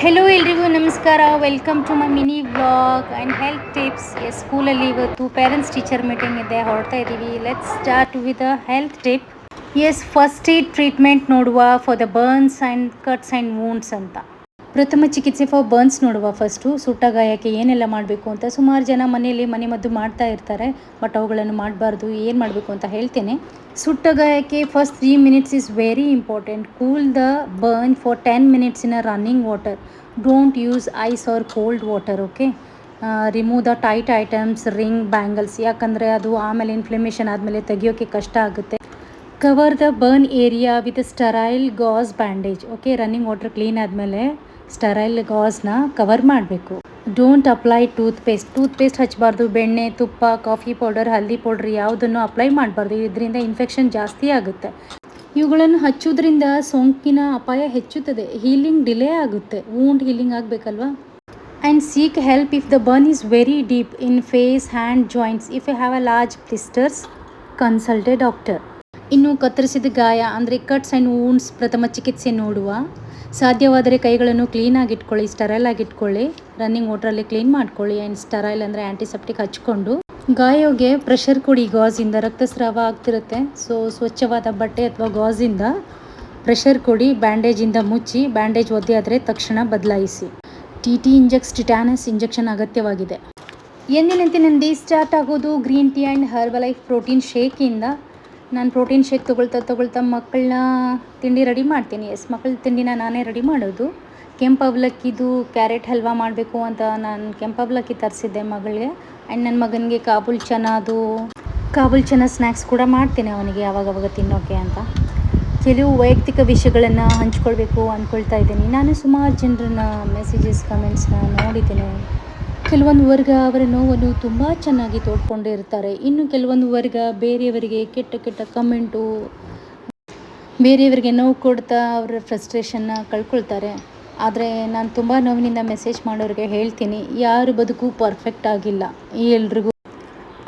Hello ಎಲ್ರಿಗೂ ನಮಸ್ಕಾರ. Welcome to my mini vlog and health tips. ಸ್ಕೂಲಲ್ಲಿ ಇವತ್ತು ಪೇರೆಂಟ್ಸ್ ಟೀಚರ್ ಮೀಟಿಂಗ್ ಇದೆ, ಹೊರಡ್ತಾ ಇದ್ದೀವಿ. Let's start with a health tip. First aid treatment ನೋಡುವ for the burns and cuts and wounds ಅಂತ. ಪ್ರಥಮ ಚಿಕಿತ್ಸೆ ಫಾರ್ ಬರ್ನ್ಸ್ ನೋಡುವ. ಫಸ್ಟು ಸುಟ್ಟ ಗಾಯಕ್ಕೆ ಏನೆಲ್ಲ ಮಾಡಬೇಕು ಅಂತ. ಸುಮಾರು ಜನ ಮನೆಯಲ್ಲಿ ಮನೆಮದ್ದು ಮಾಡ್ತಾ ಇರ್ತಾರೆ, ಬಟ್ ಅವುಗಳನ್ನು ಮಾಡಬಾರ್ದು. ಏನು ಮಾಡಬೇಕು ಅಂತ ಹೇಳ್ತೇನೆ. ಸುಟ್ಟ ಗಾಯಕ್ಕೆ first 3 minutes is very important. Cool the burn for 10 minutes in a running water. Don't use ice or cold water, okay? Remove the tight items, ring, bangles, ಯಾಕಂದರೆ ಅದು ಆಮೇಲೆ ಇನ್ಫ್ಲಮೇಷನ್ ಆದಮೇಲೆ ತೆಗಿಯೋಕ್ಕೆ ಕಷ್ಟ ಆಗುತ್ತೆ. Cover the burn area with sterile gauze bandage, okay? Running water clean ಆದಮೇಲೆ sterile ಗಾಸ್ನ cover ಮಾಡಬೇಕು. ಡೋಂಟ್ ಅಪ್ಲೈ ಟೂತ್ಪೇಸ್ಟ್ ಹಚ್ಚಬಾರ್ದು. ಬೆಣ್ಣೆ, ತುಪ್ಪ, ಕಾಫಿ ಪೌಡರ್, ಹಲ್ದಿ ಪೌಡರ್ ಯಾವುದನ್ನು ಅಪ್ಲೈ ಮಾಡಬಾರ್ದು. ಇದರಿಂದ ಇನ್ಫೆಕ್ಷನ್ ಜಾಸ್ತಿ ಆಗುತ್ತೆ. ಇವುಗಳನ್ನು ಹಚ್ಚೋದ್ರಿಂದ ಸೋಂಕಿನ ಅಪಾಯ ಹೆಚ್ಚುತ್ತದೆ. ಹೀಲಿಂಗ್ ಡಿಲೇ ಆಗುತ್ತೆ. ವೂಂಡ್ ಹೀಲಿಂಗ್ ಆಗಬೇಕಲ್ವಾ? And seek help if the burn is very deep in face, hand, joints. If you have a large blisters, consult a doctor. ಇನ್ನು ಕತ್ತರಿಸಿದ ಗಾಯ ಅಂದರೆ ಕಟ್ಸ್ ಆ್ಯಂಡ್ ವೂಂಡ್ಸ್ ಪ್ರಥಮ ಚಿಕಿತ್ಸೆ ನೋಡುವ. ಸಾಧ್ಯವಾದರೆ ಕೈಗಳನ್ನು ಕ್ಲೀನಾಗಿ ಇಟ್ಕೊಳ್ಳಿ, ಸ್ಟರೈಲ್ ಆಗಿಟ್ಕೊಳ್ಳಿ. ರನ್ನಿಂಗ್ ವಾಟ್ರಲ್ಲಿ ಕ್ಲೀನ್ ಮಾಡ್ಕೊಳ್ಳಿ. ಆ್ಯಂಡ್ ಸ್ಟರೈಲ್ ಅಂದರೆ ಆ್ಯಂಟಿಸೆಪ್ಟಿಕ್ ಹಚ್ಕೊಂಡು ಗಾಯೋಗೆ ಪ್ರೆಷರ್ ಕೊಡಿ. ಗಾಜಿಂದ ರಕ್ತಸ್ರಾವ ಆಗ್ತಿರುತ್ತೆ, ಸೊ ಸ್ವಚ್ಛವಾದ ಬಟ್ಟೆ ಅಥವಾ ಗಾಜಿಂದ ಪ್ರೆಷರ್ ಕೊಡಿ. ಬ್ಯಾಂಡೇಜಿಂದ ಮುಚ್ಚಿ. ಬ್ಯಾಂಡೇಜ್ ಒದ್ದೆ ಆದರೆ ತಕ್ಷಣ ಬದಲಾಯಿಸಿ. ಟಿಟಾನಸ್ ಇಂಜೆಕ್ಷನ್ ಅಗತ್ಯವಾಗಿದೆ. ಎಂದಿನಂತೆ ನನ್ನ ಡೇ ಸ್ಟಾರ್ಟ್ ಆಗೋದು green tea and Herbalife protein ಶೇಕಿಂದ. ನಾನು ಪ್ರೋಟೀನ್ ಶೇಕ್ ತೊಗೊಳ್ತಾ ಮಕ್ಕಳನ್ನ ತಿಂಡಿ ರೆಡಿ ಮಾಡ್ತೀನಿ. ಮಕ್ಕಳ ತಿಂಡಿನ ನಾನೇ ರೆಡಿ ಮಾಡೋದು. ಕೆಂಪು ಅವಲಕ್ಕಿದು ಕ್ಯಾರೆಟ್ ಹಲ್ವಾ ಮಾಡಬೇಕು ಅಂತ ನಾನು ಕೆಂಪು ಅವಲಕ್ಕಿ ತರಿಸಿದ್ದೆ ಮಗಳಿಗೆ. ಆ್ಯಂಡ್ ನನ್ನ ಮಗನಿಗೆ ಕಾಬೂಲ್ ಚನಾ ಸ್ನ್ಯಾಕ್ಸ್ ಕೂಡ ಮಾಡ್ತೀನಿ ಅವನಿಗೆ ಆವಾಗವಾಗ ತಿನ್ನೋಕ್ಕೆ ಅಂತ. ಕೆಲವು ವೈಯಕ್ತಿಕ ವಿಷಯಗಳನ್ನು ಹಂಚ್ಕೊಳ್ಬೇಕು ಅಂದ್ಕೊಳ್ತಾ ಇದ್ದೀನಿ. ನಾನು ಸುಮಾರು ಜನರನ್ನ ಮೆಸೇಜಸ್, ಕಮೆಂಟ್ಸ್ನ ನೋಡಿದ್ದೀನಿ. ಕೆಲವೊಂದು ವರ್ಗ ಅವರ ನೋವನ್ನು ತುಂಬ ಚೆನ್ನಾಗಿ ತೋಡ್ಕೊಂಡಿರ್ತಾರೆ. ಇನ್ನು ಕೆಲವೊಂದು ವರ್ಗ ಬೇರೆಯವರಿಗೆ ಕೆಟ್ಟ ಕಮೆಂಟು, ಬೇರೆಯವರಿಗೆ ನೋವು ಕೊಡ್ತಾ ಅವರ ಫ್ರಸ್ಟ್ರೇಷನ್ನ ಕಳ್ಕೊಳ್ತಾರೆ. ಆದರೆ ನಾನು ತುಂಬ ನೋವಿನಿಂದ ಮೆಸೇಜ್ ಮಾಡೋರಿಗೆ ಹೇಳ್ತೀನಿ, ಯಾರು ಬದುಕು ಪರ್ಫೆಕ್ಟ್ ಆಗಿಲ್ಲ. ಎಲ್ರಿಗೂ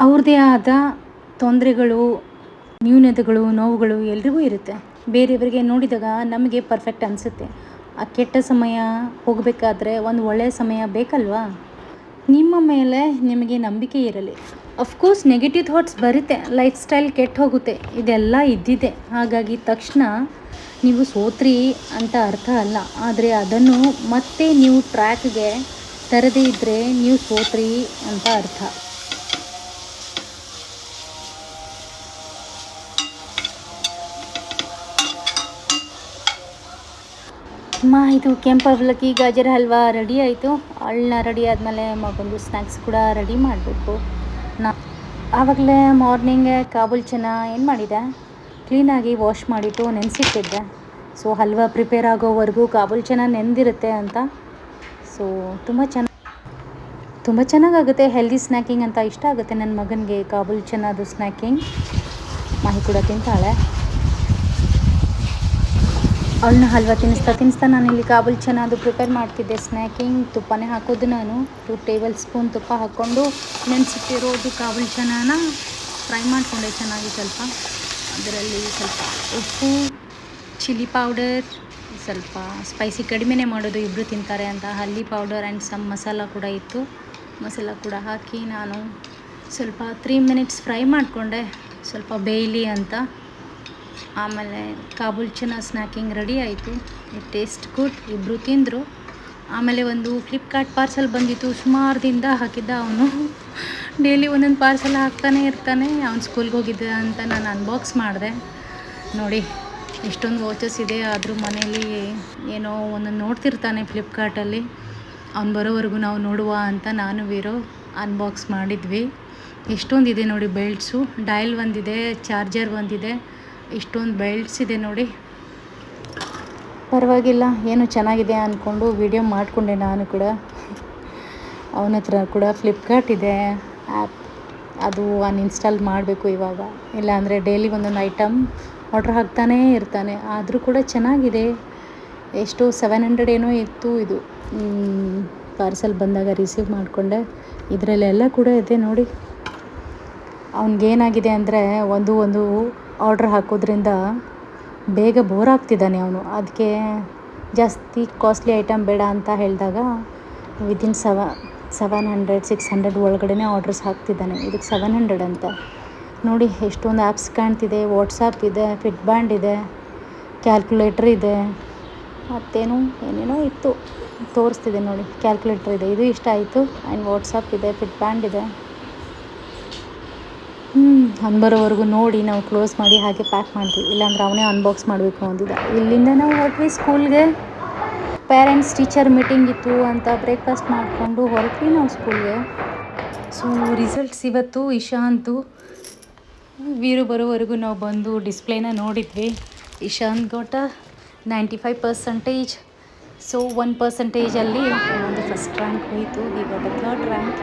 ಅವ್ರದ್ದೇ ಆದ ತೊಂದರೆಗಳು, ನ್ಯೂನತೆಗಳು, ನೋವುಗಳು ಎಲ್ರಿಗೂ ಇರುತ್ತೆ. ಬೇರೆಯವರಿಗೆ ನೋಡಿದಾಗ ನಮಗೆ ಪರ್ಫೆಕ್ಟ್ ಅನಿಸುತ್ತೆ. ಆ ಕೆಟ್ಟ ಸಮಯ ಹೋಗಬೇಕಾದ್ರೆ ಒಂದು ಒಳ್ಳೆಯ ಸಮಯ ಬೇಕಲ್ವಾ? ನಿಮ್ಮ ಮೇಲೆ ನಿಮಗೆ ನಂಬಿಕೆ ಇರಲಿ. ಅಫ್ಕೋರ್ಸ್ ನೆಗೆಟಿವ್ ಥಾಟ್ಸ್ ಬರುತ್ತೆ, ಲೈಫ್ ಸ್ಟೈಲ್ ಕೆಟ್ಟು ಹೋಗುತ್ತೆ, ಇದೆಲ್ಲ ಇದ್ದಿದೆ. ಹಾಗಾಗಿ ತಕ್ಷಣ ನೀವು ಸೋತ್ರಿ ಅಂತ ಅರ್ಥ ಅಲ್ಲ. ಆದರೆ ಅದನ್ನು ಮತ್ತೆ ನೀವು ಟ್ರ್ಯಾಕ್ಗೆ ತರದೇ ಇದ್ದರೆ ನೀವು ಸೋತ್ರಿ ಅಂತ ಅರ್ಥ. ಇದು ಕೆಂಪು ಅವಲಕ್ಕಿ, ಗಾಜರ್ ಹಲ್ವಾ ರೆಡಿ ಆಯಿತು. ಅಳ್ಳನ್ನ ರೆಡಿ ಆದಮೇಲೆ ಮಗೊಂದು ಸ್ನ್ಯಾಕ್ಸ್ ಕೂಡ ರೆಡಿ ಮಾಡಬೇಕು. ಆವಾಗಲೇ ಮಾರ್ನಿಂಗ್ ಕಾಬೂಲ್ ಚನಾ ಏನು ಮಾಡಿದೆ, ಕ್ಲೀನಾಗಿ ವಾಶ್ ಮಾಡಿಟ್ಟು ನೆನೆಸಿಟ್ಟಿದ್ದೆ. ಸೊ ಹಲ್ವಾ ಪ್ರಿಪೇರ್ ಆಗೋವರೆಗೂ ಕಾಬೂಲ್ ಚನಾ ನೆಂದಿರುತ್ತೆ ಅಂತ. ಸೊ ತುಂಬ ಚೆನ್ನಾಗಾಗುತ್ತೆ. ಹೆಲ್ದಿ ಸ್ನ್ಯಾಕಿಂಗ್ ಅಂತ ಇಷ್ಟ ಆಗುತ್ತೆ ನನ್ನ ಮಗನಿಗೆ ಕಾಬೂಲ್ ಚನಾದು ಸ್ನ್ಯಾಕಿಂಗ್. ಮಾಹಿ ಕೂಡ ತಿಂತಾಳೆ. ಅವಳನ್ನ ಹಲ್ವಾ ತಿನ್ನಿಸ್ತಾ ನಾನಿಲ್ಲಿ ಕಾಬೂಲ್ ಚನಾದು ಪ್ರಿಪೇರ್ ಮಾಡ್ತಿದ್ದೆ. ಸ್ನ್ಯಾಕಿಂಗ್ ತುಪ್ಪನೇ ಹಾಕೋದು ನಾನು. 2 ಟೇಬಲ್ ಸ್ಪೂನ್ ತುಪ್ಪ ಹಾಕ್ಕೊಂಡು ನೆನೆಸಿಟ್ಟಿರೋದು ಕಾಬೂಲ್ ಚನಾನ ಫ್ರೈ ಮಾಡಿಕೊಂಡೆ ಚೆನ್ನಾಗಿ. ಸ್ವಲ್ಪ ಅದರಲ್ಲಿ ಸ್ವಲ್ಪ ಉಪ್ಪು, ಚಿಲ್ಲಿ ಪೌಡರ್, ಸ್ವಲ್ಪ ಸ್ಪೈಸಿ ಕಡಿಮೆನೇ ಮಾಡೋದು, ಇಬ್ಬರು ತಿಂತಾರೆ ಅಂತ. ಹಲ್ದಿ ಪೌಡರ್ ಆ್ಯಂಡ್ ಸಮ್ ಮಸಾಲ ಕೂಡ ಇತ್ತು. ಮಸಾಲ ಕೂಡ ಹಾಕಿ ನಾನು ಸ್ವಲ್ಪ 3 minutes ಫ್ರೈ ಮಾಡಿಕೊಂಡೆ, ಸ್ವಲ್ಪ ಬೇಯಲಿ ಅಂತ. ಆಮೇಲೆ ಕಾಬೂಲ್ ಚನಾ ಸ್ನ್ಯಾಕಿಂಗ್ ರೆಡಿ ಆಯಿತು. It taste good. ಇಬ್ಬರು ತಿಂದರು. ಆಮೇಲೆ ಒಂದು ಫ್ಲಿಪ್ಕಾರ್ಟ್ ಪಾರ್ಸಲ್ ಬಂದಿತ್ತು. ಸುಮಾರದಿಂದ ಹಾಕಿದ್ದ ಅವನು. ಡೈಲಿ ಒಂದೊಂದು ಪಾರ್ಸಲ್ ಹಾಕ್ತಾನೆ ಇರ್ತಾನೆ. ಅವ್ನು ಸ್ಕೂಲ್ಗೆ ಹೋಗಿದ್ದ ಅಂತ ನಾನು ಅನ್ಬಾಕ್ಸ್ ಮಾಡಿದೆ. ನೋಡಿ ಎಷ್ಟೊಂದು ವಾಚಸ್ ಇದೆ. ಆದರೂ ಮನೇಲಿ ಏನೋ ಒಂದೊಂದು ನೋಡ್ತಿರ್ತಾನೆ ಫ್ಲಿಪ್ಕಾರ್ಟಲ್ಲಿ. ಅವ್ನು ಬರೋವರೆಗೂ ನಾವು ನೋಡುವ ಅಂತ ನಾನು ವೀರೋ ಅನ್ಬಾಕ್ಸ್ ಮಾಡಿದ್ವಿ. ಎಷ್ಟೊಂದಿದೆ ನೋಡಿ ಬೆಲ್ಟ್ಸು. ಡಯಲ್ ಒಂದಿದೆ, ಚಾರ್ಜರ್ ಒಂದಿದೆ, ಇಷ್ಟೊಂದು ಬೆಲ್ಟ್ಸ್ ಇದೆ ನೋಡಿ. ಪರವಾಗಿಲ್ಲ, ಏನು ಚೆನ್ನಾಗಿದೆ ಅಂದ್ಕೊಂಡು ವಿಡಿಯೋ ಮಾಡಿಕೊಂಡೆ ನಾನು ಕೂಡ. ಅವನ ಹತ್ರ ಕೂಡ ಫ್ಲಿಪ್ಕಾರ್ಟ್ ಇದೆ ಆ್ಯಪ್, ಅದು ಅನ್ಇನ್ಸ್ಟಾಲ್ ಮಾಡಬೇಕು ಇವಾಗ. ಇಲ್ಲಾಂದರೆ ಡೈಲಿ ಒಂದೊಂದು ಐಟಮ್ ಆರ್ಡ್ರ್ ಹಾಕ್ತಾನೇ ಇರ್ತಾನೆ. ಆದರೂ ಕೂಡ ಚೆನ್ನಾಗಿದೆ. ಎಷ್ಟು 700 ಏನೋ ಇತ್ತು ಇದು ಪಾರ್ಸಲ್ ಬಂದಾಗ ರಿಸೀವ್ ಮಾಡಿಕೊಂಡೆ. ಇದರಲ್ಲೆಲ್ಲ ಕೂಡ ಇದೆ ನೋಡಿ. ಅವನಿಗೇನಾಗಿದೆ ಅಂದರೆ ಒಂದು ಆರ್ಡ್ರ್ ಹಾಕೋದ್ರಿಂದ ಬೇಗ ಬೋರ್ ಆಗ್ತಿದ್ದಾನೆ ಅವನು. ಅದಕ್ಕೆ ಜಾಸ್ತಿ ಕಾಸ್ಟ್ಲಿ ಐಟಮ್ ಬೇಡ ಅಂತ ಹೇಳಿದಾಗ ವಿದಿನ್ 700-600 ಒಳಗಡೆ ಆರ್ಡರ್ಸ್ ಹಾಕ್ತಿದ್ದಾನೆ. ಇದಕ್ಕೆ 700 ಅಂತ ನೋಡಿ. ಎಷ್ಟೊಂದು ಆ್ಯಪ್ಸ್ ಕಾಣ್ತಿದೆ. ವಾಟ್ಸಪ್ ಇದೆ, ಫಿಟ್ ಬ್ಯಾಂಡ್ ಇದೆ, ಕ್ಯಾಲ್ಕುಲೇಟ್ರ್ ಇದೆ, ಮತ್ತೇನು ಏನೇನೋ ಇತ್ತು ತೋರಿಸ್ತಿದೆ ನೋಡಿ. ಕ್ಯಾಲ್ಕುಲೇಟ್ರ್ ಇದೆ, ಇದು ಇಷ್ಟ ಆಯಿತು. ಆ್ಯಂಡ್ ವಾಟ್ಸಪ್ ಇದೆ, ಫಿಟ್ ಬ್ಯಾಂಡ್ ಇದೆ. ಬರೋವರೆಗೂ ನೋಡಿ ನಾವು ಕ್ಲೋಸ್ ಮಾಡಿ ಹಾಗೆ ಪ್ಯಾಕ್ ಮಾಡ್ತೀವಿ, ಇಲ್ಲಾಂದ್ರೆ ಅವನೇ ಅನ್ಬಾಕ್ಸ್ ಮಾಡಬೇಕು ಅಂದಿದ್ದ. ಇಲ್ಲಿಂದ ನಾವು ಹೊರಟ್ವಿ ಸ್ಕೂಲ್ಗೆ. ಪೇರೆಂಟ್ಸ್ ಟೀಚರ್ ಮೀಟಿಂಗ್ ಇತ್ತು ಅಂತ ಬ್ರೇಕ್ಫಾಸ್ಟ್ ಮಾಡಿಕೊಂಡು ಹೊರಟ್ವಿ ನಾವು ಸ್ಕೂಲ್ಗೆ. ಸೊ ರಿಸಲ್ಟ್ಸ್ ಇವತ್ತು ಇಶಾಂತು ವೀರು ಬರೋವರೆಗೂ ನಾವು ಬಂದು ಡಿಸ್ಪ್ಲೇನ ನೋಡಿದ್ವಿ. ಇಶಾಂತ್ ಗೋಟ 95%. ಸೊ 1%ಅಲ್ಲಿ ಒಂದು ಫಸ್ಟ್ ರ್ಯಾಂಕ್ ಹೋಯಿತು. ಇವಾಗ 3rd rank.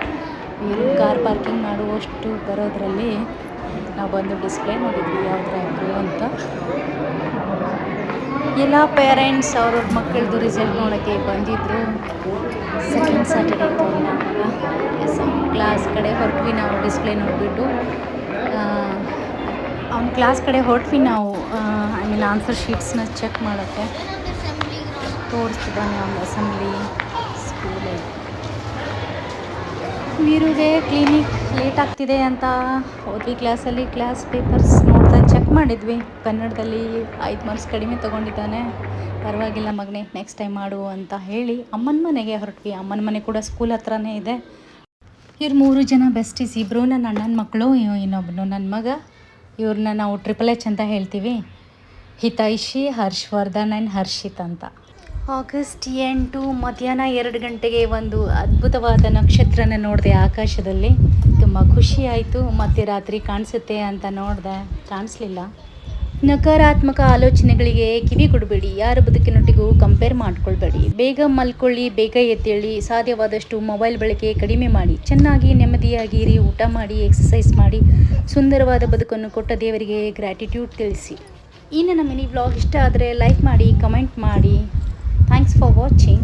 Veeru car parking ಮಾಡುವಷ್ಟು ಬರೋದ್ರಲ್ಲಿ ನಾವು ಬಂದು ಡಿಸ್ಪ್ಲೇ ನೋಡಿದ್ವಿ ಯಾವ್ದು ರ್ಯಾಂಕು ಅಂತ. ಎಲ್ಲ ಪೇರೆಂಟ್ಸ್ ಅವ್ರವ್ರ ಮಕ್ಕಳದು ರಿಸಲ್ಟ್ ನೋಡೋಕ್ಕೆ ಬಂದಿದ್ದರು. ಸೆಕೆಂಡ್ ಸ್ಯಾಟರ್ಡೇ ಇತ್ತು ಎಸ್ ಅವ್ನ ಕ್ಲಾಸ್ ಕಡೆ ಹೊರಟ್ವಿ ನಾವು ಡಿಸ್ಪ್ಲೇ ನೋಡಿಬಿಟ್ಟು. ಅವ್ನ ಕ್ಲಾಸ್ ಕಡೆ ಹೊರಟ್ವಿ ನಾವು. ಐ ಮೀನ್ ಆನ್ಸರ್ ಶೀಟ್ಸ್ನ ಚೆಕ್ ಮಾಡೋಕ್ಕೆ. ತೋರಿಸ್ತಿದ್ದಾನೆ ಅವ್ನ ಅಸೆಂಬ್ಲಿ ಸ್ಕೂಲಲ್ಲಿ. ವೀರುಗೆ ಕ್ಲಿನಿಕ್ ಲೇಟ್ ಆಗ್ತಿದೆ ಅಂತ ಹೋದ್ವಿ ಕ್ಲಾಸಲ್ಲಿ. ಕ್ಲಾಸ್ ಪೇಪರ್ಸ್ ನೋಡ್ತಾ ಚೆಕ್ ಮಾಡಿದ್ವಿ. ಕನ್ನಡದಲ್ಲಿ 5 ಮಾರ್ಕ್ಸ್ ಕಡಿಮೆ ತೊಗೊಂಡಿದ್ದಾನೆ. ಪರವಾಗಿಲ್ಲ ಮಗನೇ, ನೆಕ್ಸ್ಟ್ ಟೈಮ್ ಮಾಡು ಅಂತ ಹೇಳಿ ಅಮ್ಮನ ಮನೆಗೆ ಹೊರಟ್ವಿ. ಅಮ್ಮನ ಮನೆ ಕೂಡ ಸ್ಕೂಲ್ ಹತ್ರನೇ ಇದೆ. ಇವ್ರು 3 ಜನ ಬೆಸ್ಟೀಸ್. ಇಬ್ಬರು ನನ್ನ ಅಣ್ಣನ ಮಕ್ಕಳು, ಇನ್ನೊಬ್ಬನು ನನ್ನ ಮಗ. ಇವ್ರನ್ನ ನಾವು HHH ಅಂತ ಹೇಳ್ತೀವಿ. ಹಿತೈಷಿ, ಹರ್ಷವರ್ಧನ್ ಆ್ಯಂಡ್ ಹರ್ಷಿತ್ ಅಂತ. ಆಗಸ್ಟ್ 8 ಮಧ್ಯಾಹ್ನ 2 ಗಂಟೆಗೆ ಒಂದು ಅದ್ಭುತವಾದ ನಕ್ಷತ್ರನ ನೋಡಿದೆ ಆಕಾಶದಲ್ಲಿ. ತುಂಬ ಖುಷಿ ಆಯಿತು. ಮಧ್ಯರಾತ್ರಿ ಕಾಣಿಸುತ್ತೆ ಅಂತ ನೋಡಿದೆ, ಕಾಣಿಸ್ಲಿಲ್ಲ. ನಕಾರಾತ್ಮಕ ಆಲೋಚನೆಗಳಿಗೆ ಕಿವಿ ಕೊಡಬೇಡಿ. ಯಾರ ಬದುಕಿನೊಟ್ಟಿಗೂ ಕಂಪೇರ್ ಮಾಡ್ಕೊಳ್ಬೇಡಿ. ಬೇಗ ಮಲ್ಕೊಳ್ಳಿ, ಬೇಗ ಎದ್ದೇಳಿ. ಸಾಧ್ಯವಾದಷ್ಟು ಮೊಬೈಲ್ ಬಳಕೆ ಕಡಿಮೆ ಮಾಡಿ. ಚೆನ್ನಾಗಿ ನೆಮ್ಮದಿಯಾಗಿರಿ. ಊಟ ಮಾಡಿ, ಎಕ್ಸಸೈಸ್ ಮಾಡಿ. ಸುಂದರವಾದ ಬದುಕನ್ನು ಕೊಟ್ಟ ದೇವರಿಗೆ ಗ್ರ್ಯಾಟಿಟ್ಯೂಡ್ ತಿಳಿಸಿ. ಈ ನನ್ನ ಮಿನಿ ವ್ಲಾಗ್ ಇಷ್ಟ ಆದರೆ ಲೈಕ್ ಮಾಡಿ, ಕಮೆಂಟ್ ಮಾಡಿ. Thanks for watching.